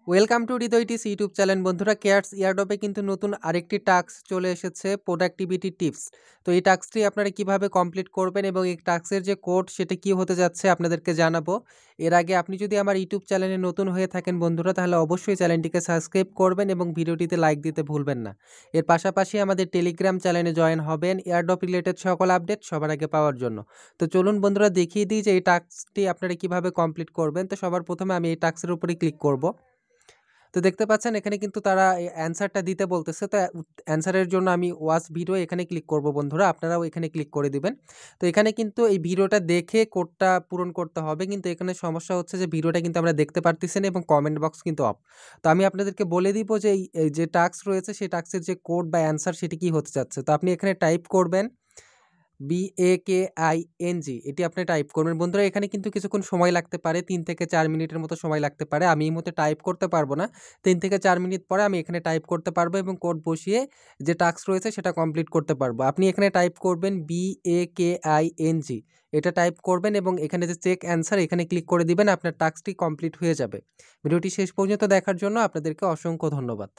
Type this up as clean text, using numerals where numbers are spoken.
Welcome to হৃদয়টিস YouTube channel বন্ধুরা। Cares ইয়ারডপে কিন্তু নতুন আরেকটি টাস্ক চলে এসেছে, প্রোডাক্টিভিটি টিপস। তো এই টাস্কটি আপনারা কিভাবে কমপ্লিট করবেন এবং এই টাস্কের যে কোড সেটা কি হতে যাচ্ছে আপনাদেরকে জানাবো। এর আগে আপনি যদি আমার ইউটিউব চ্যানেলে নতুন হয়ে থাকেন বন্ধুরা, তাহলে অবশ্যই চ্যানেলটিকে সাবস্ক্রাইব করবেন এবং ভিডিওটিতে লাইক দিতে ভুলবেন না। এর পাশাপাশি আমাদের টেলিগ্রাম চ্যানেলে জয়েন হবেন এয়ারড্রপ রিলেটেড সকল আপডেট সবার আগে পাওয়ার জন্য। তো চলুন বন্ধুরা দেখিয়ে দিই যে এই টাস্কটি আপনারা কিভাবে কমপ্লিট করবেন। তো সবার প্রথমে আমি এই টাস্কের উপরে ক্লিক করব। তো দেখতে পাচ্ছেন এখানে কিন্তু তারা অ্যান্সারটা দিতে বলতেছে। তো অ্যান্সারের জন্য আমি ওয়াচ ভিডিও এখানে ক্লিক করব বন্ধুরা, আপনারাও এখানে ক্লিক করে দিবেন। তো এখানে কিন্তু এই ভিডিওটা দেখে কোডটা পূরণ করতে হবে, কিন্তু এখানে সমস্যা হচ্ছে যে ভিডিওটা কিন্তু আমরা দেখতে পারতেছি না এবং কমেন্ট বক্স কিন্তু অফ। তো আমি আপনাদেরকে বলে দিব যে এই যে টাস্ক রয়েছে সেই টাস্কের যে কোড বা অ্যান্সার সেটি কি হতে যাচ্ছে। তো আপনি এখানে টাইপ করবেন BAKING, এটি আপনি টাইপ করবেন বন্ধুরা। এখানে কিন্তু কিছুক্ষণ সময় লাগতে পারে, 3 থেকে 4 মিনিটের মতো সময় লাগতে পারে। আমি এই মুহূর্তে টাইপ করতে পারবো না। 3 থেকে 4 মিনিট পরে আমি এখানে টাইপ করতে পারবো এবং কোড বসিয়ে যে টাস্ক রয়েছে সেটা কমপ্লিট করতে পারবো। আপনি এখানে টাইপ করবেন BAKING, এটা টাইপ করবেন এবং এখানে যে চেক অ্যান্সার এখানে ক্লিক করে দিবেন, আপনার টাস্কটি কমপ্লিট হয়ে যাবে। ভিডিওটি শেষ পর্যন্ত দেখার জন্য আপনাদেরকে অসংখ্য ধন্যবাদ।